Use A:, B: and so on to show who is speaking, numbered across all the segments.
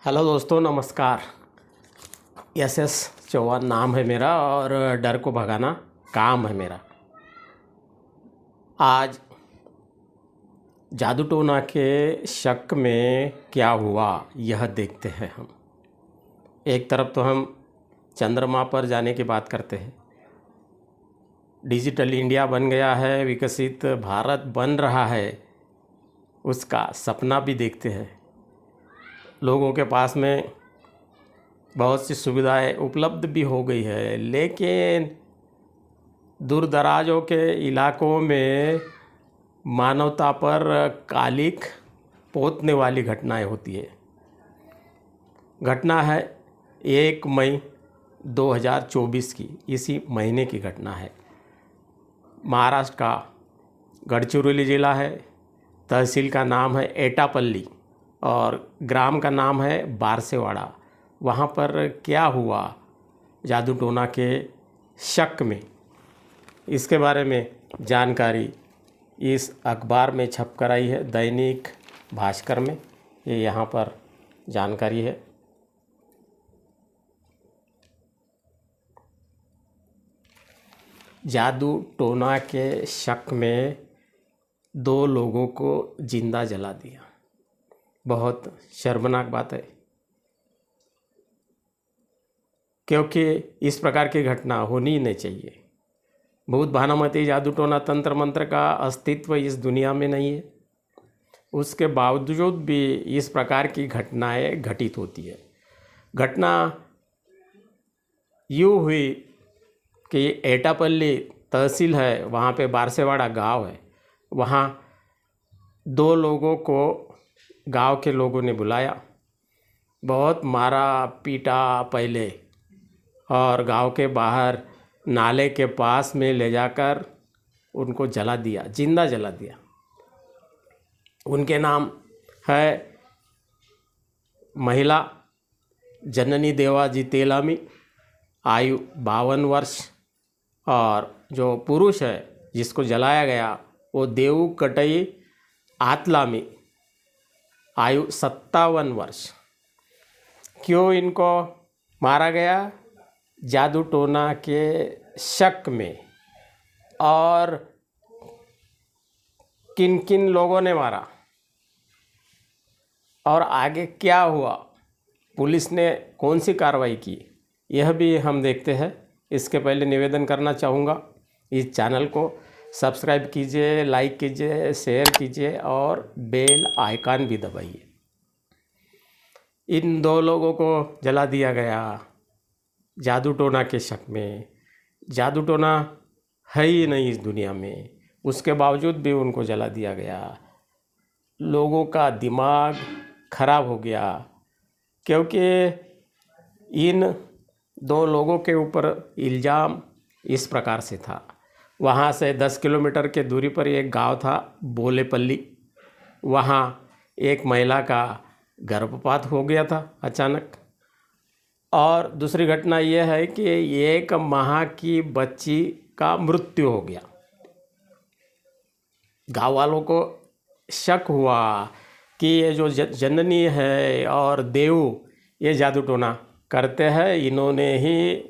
A: Hello दोस्तों, नमस्कार। S Chauhan नाम है मेरा और डर को भगाना काम है मेरा। आज जादू टोना के शक में क्या हुआ यह देखते हैं हम। एक तरफ तो हम चंद्रमा पर जाने की बात करते हैं, डिजिटल इंडिया बन गया है, विकसित भारत बन रहा है, उसका सपना भी देखते हैं। लोगों के पास में बहुत सी सुविधाएं उपलब्ध भी हो गई है, लेकिन दूर दराजों के इलाकों में मानवता पर कालिख पोतने वाली घटनाएं होती है। घटना है 1 मई 2024 की, इसी महीने की घटना है। महाराष्ट्र का गढ़चिरौली ज़िला है, तहसील का नाम है एटापल्ली और ग्राम का नाम है बारसेवाड़ा। वहाँ पर क्या हुआ जादू टोना के शक में, इसके बारे में जानकारी इस अखबार में छप कर आई है, दैनिक भास्कर में। ये यहाँ पर जानकारी है। जादू टोना के शक में 2 लोगों को जिंदा जला दिया। बहुत शर्मनाक बात है, क्योंकि इस प्रकार की घटना होनी ही नहीं चाहिए। भूत भानामती जादू टोना तंत्र मंत्र का अस्तित्व इस दुनिया में नहीं है, उसके बावजूद भी इस प्रकार की घटनाएं घटित होती है। घटना यूँ हुई कि एटापल्ली तहसील है, वहाँ पे बारसेवाड़ा गांव है। वहाँ 2 लोगों को गांव के लोगों ने बुलाया, बहुत मारा पीटा पहले, और गांव के बाहर नाले के पास में ले जाकर उनको जला दिया, जिंदा जला दिया। उनके नाम है महिला जननी देवाजी तेलामी, आयु 52 वर्ष, और जो पुरुष है जिसको जलाया गया वो देऊ कटई आतलामी, आयु 57 वर्ष। क्यों इनको मारा गया? जादू टोना के शक में। और किन किन लोगों ने मारा और आगे क्या हुआ, पुलिस ने कौन सी कार्रवाई की, यह भी हम देखते हैं। इसके पहले निवेदन करना चाहूँगा, इस चैनल को सब्सक्राइब कीजिए, लाइक कीजिए, शेयर कीजिए और बेल आइकन भी दबाइए। इन 2 लोगों को जला दिया गया जादू टोना के शक में। जादू टोना है ही नहीं इस दुनिया में, उसके बावजूद भी उनको जला दिया गया। लोगों का दिमाग खराब हो गया, क्योंकि इन 2 लोगों के ऊपर इल्ज़ाम इस प्रकार से था। वहाँ से 10 किलोमीटर के दूरी पर एक गांव था बोलेपल्ली, वहाँ एक महिला का गर्भपात हो गया था अचानक। और दूसरी घटना यह है कि 1 माह की बच्ची का मृत्यु हो गया। गाँव वालों को शक हुआ कि ये जो जननी है और देव ये जादू टोना करते हैं, इन्होंने ही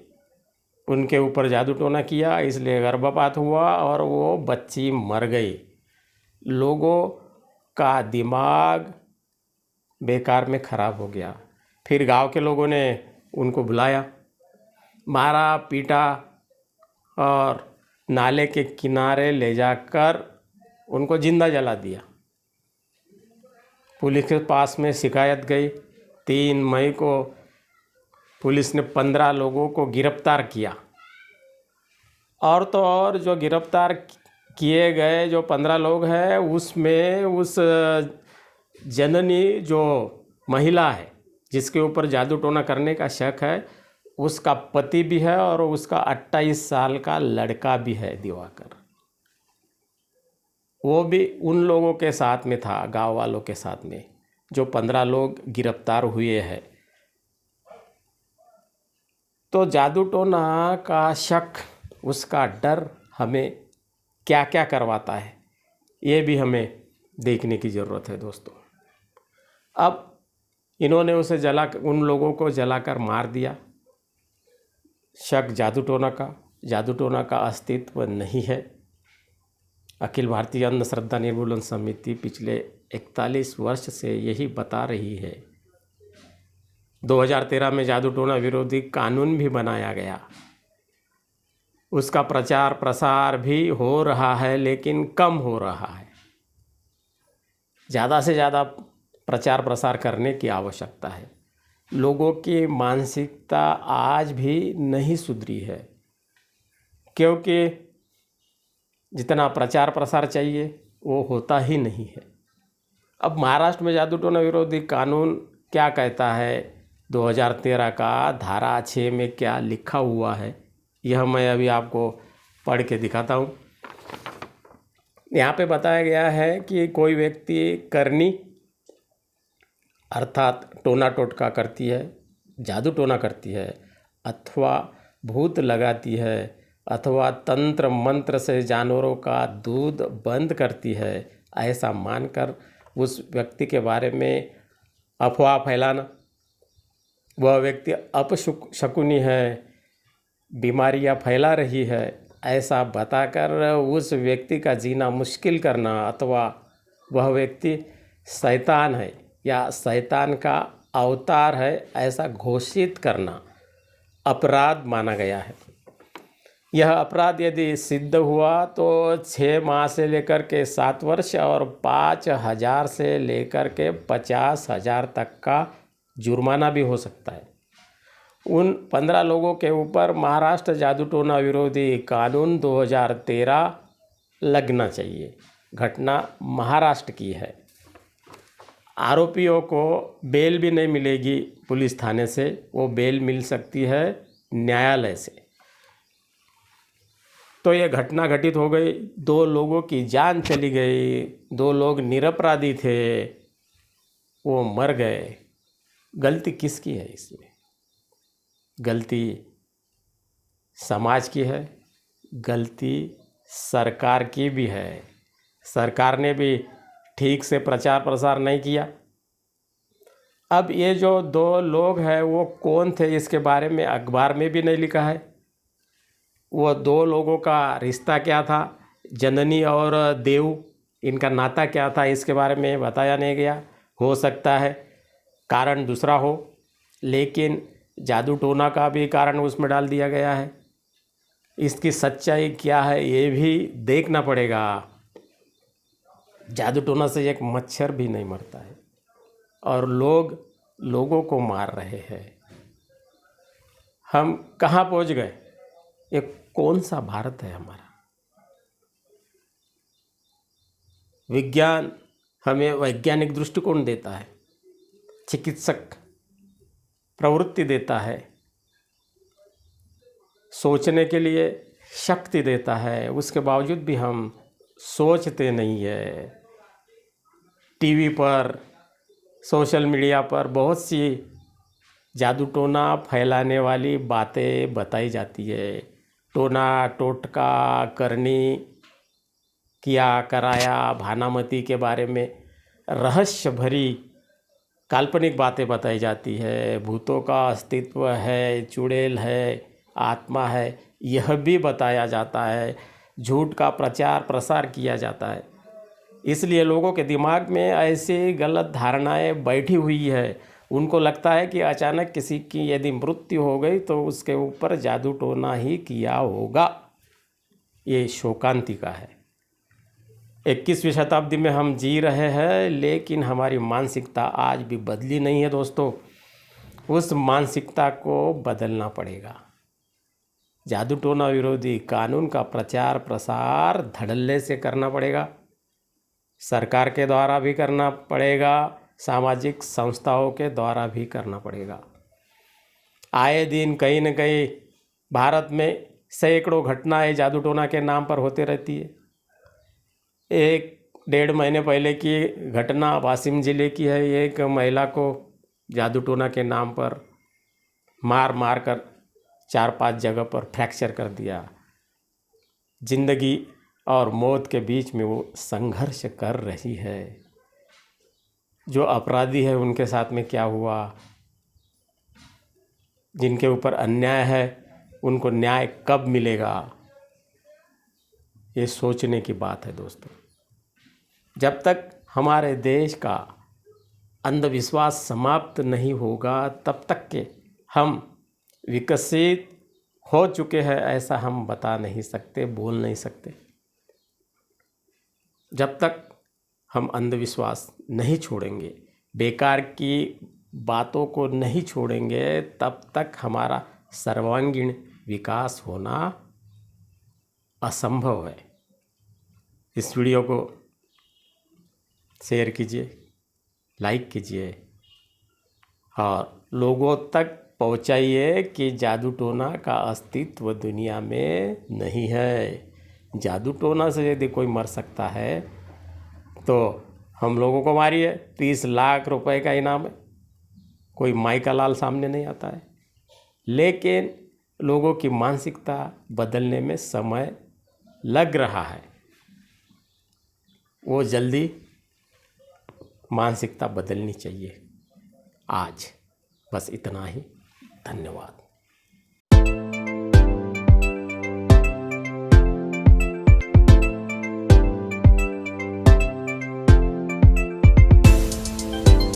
A: उनके ऊपर जादू टोना किया, इसलिए गर्भपात हुआ और वो बच्ची मर गई। लोगों का दिमाग बेकार में ख़राब हो गया। फिर गांव के लोगों ने उनको बुलाया, मारा पीटा और नाले के किनारे ले जाकर उनको जिंदा जला दिया। पुलिस के पास में शिकायत गई। 3 मई को पुलिस ने 15 लोगों को गिरफ्तार किया। और तो और जो गिरफ्तार किए गए जो 15 लोग हैं, उसमें उस जननी जो महिला है जिसके ऊपर जादू टोना करने का शक है, उसका पति भी है और उसका 28 साल का लड़का भी है दिवाकर। वो भी उन लोगों के साथ में था, गांव वालों के साथ में, जो 15 लोग गिरफ्तार हुए हैं। तो जादू टोना का शक, उसका डर हमें क्या क्या करवाता है, ये भी हमें देखने की ज़रूरत है दोस्तों। अब इन्होंने उसे उन लोगों को जलाकर मार दिया। शक जादू टोना का अस्तित्व नहीं है। अखिल भारतीय अंधश्रद्धा निर्मूलन समिति पिछले 41 वर्ष से यही बता रही है। 2013 में जादू टोना विरोधी कानून भी बनाया गया, उसका प्रचार प्रसार भी हो रहा है, लेकिन कम हो रहा है। ज़्यादा से ज़्यादा प्रचार प्रसार करने की आवश्यकता है। लोगों की मानसिकता आज भी नहीं सुधरी है, क्योंकि जितना प्रचार प्रसार चाहिए वो होता ही नहीं है। अब महाराष्ट्र में जादू टोना विरोधी कानून क्या कहता है, 2013 का धारा 6 में क्या लिखा हुआ है, यह मैं अभी आपको पढ़ के दिखाता हूँ। यहाँ पे बताया गया है कि कोई व्यक्ति करनी अर्थात टोना टोटका करती है, जादू टोना करती है, अथवा भूत लगाती है, अथवा तंत्र मंत्र से जानवरों का दूध बंद करती है, ऐसा मानकर उस व्यक्ति के बारे में अफवाह फैलाना, वह व्यक्ति अपशकुनी है, बीमारियां फैला रही है, ऐसा बताकर उस व्यक्ति का जीना मुश्किल करना, अथवा वह व्यक्ति शैतान है या शैतान का अवतार है, ऐसा घोषित करना अपराध माना गया है। यह अपराध यदि सिद्ध हुआ तो 6 माह से लेकर के 7 वर्ष और 5,000 से लेकर के 50,000 तक का जुर्माना भी हो सकता है। उन 15 लोगों के ऊपर महाराष्ट्र जादू टोना विरोधी कानून 2013 लगना चाहिए। घटना महाराष्ट्र की है। आरोपियों को बेल भी नहीं मिलेगी पुलिस थाने से, वो बेल मिल सकती है न्यायालय से। तो ये घटना घटित हो गई, 2 लोगों की जान चली गई, 2 लोग निरपराधी थे, वो मर गए। गलती किसकी है इसमें? गलती समाज की है, गलती सरकार की भी है। सरकार ने भी ठीक से प्रचार प्रसार नहीं किया। अब ये जो 2 लोग हैं वो कौन थे, इसके बारे में अखबार में भी नहीं लिखा है। वो 2 लोगों का रिश्ता क्या था, जननी और देव, इनका नाता क्या था, इसके बारे में बताया नहीं गया। हो सकता है कारण दूसरा हो, लेकिन जादू टोना का भी कारण उसमें डाल दिया गया है। इसकी सच्चाई क्या है ये भी देखना पड़ेगा। जादू टोना से एक मच्छर भी नहीं मरता है और लोगों को मार रहे हैं। हम कहाँ पहुँच गए? ये कौन सा भारत है हमारा? विज्ञान हमें वैज्ञानिक दृष्टिकोण देता है, चिकित्सक प्रवृत्ति देता है, सोचने के लिए शक्ति देता है, उसके बावजूद भी हम सोचते नहीं है। टीवी पर, सोशल मीडिया पर बहुत सी जादू टोना फैलाने वाली बातें बताई जाती है। टोना टोटका करनी, किया कराया, भानामती के बारे में रहस्य भरी काल्पनिक बातें बताई जाती है। भूतों का अस्तित्व है, चुड़ैल है, आत्मा है, यह भी बताया जाता है। झूठ का प्रचार प्रसार किया जाता है। इसलिए लोगों के दिमाग में ऐसी गलत धारणाएं बैठी हुई है। उनको लगता है कि अचानक किसी की यदि मृत्यु हो गई तो उसके ऊपर जादू टोना ही किया होगा। ये शोकांतिका है। 21वीं शताब्दी में हम जी रहे हैं, लेकिन हमारी मानसिकता आज भी बदली नहीं है दोस्तों। उस मानसिकता को बदलना पड़ेगा। जादू टोना विरोधी कानून का प्रचार प्रसार धड़ल्ले से करना पड़ेगा। सरकार के द्वारा भी करना पड़ेगा, सामाजिक संस्थाओं के द्वारा भी करना पड़ेगा। आए दिन कहीं न कहीं भारत में सैकड़ों घटनाएं जादू टोना के नाम पर होती रहती है। 1-1.5 महीने पहले की घटना वाशिम ज़िले की है। एक महिला को जादू टोना के नाम पर मार कर 4-5 जगह पर फ्रैक्चर कर दिया। जिंदगी और मौत के बीच में वो संघर्ष कर रही है। जो अपराधी है उनके साथ में क्या हुआ, जिनके ऊपर अन्याय है उनको न्याय कब मिलेगा, ये सोचने की बात है दोस्तों। जब तक हमारे देश का अंधविश्वास समाप्त नहीं होगा तब तक के हम विकसित हो चुके हैं ऐसा हम बता नहीं सकते, बोल नहीं सकते। जब तक हम अंधविश्वास नहीं छोड़ेंगे, बेकार की बातों को नहीं छोड़ेंगे, तब तक हमारा सर्वांगीण विकास होना असंभव है। इस वीडियो को शेयर कीजिए, लाइक कीजिए और लोगों तक पहुंचाइए कि जादू टोना का अस्तित्व दुनिया में नहीं है। जादू टोना से यदि कोई मर सकता है तो हम लोगों को मारिए, 30 लाख रुपए का इनाम है, कोई माई का लाल सामने नहीं आता है। लेकिन लोगों की मानसिकता बदलने में समय लग रहा है, वो जल्दी मानसिकता बदलनी चाहिए। आज बस इतना ही, धन्यवाद।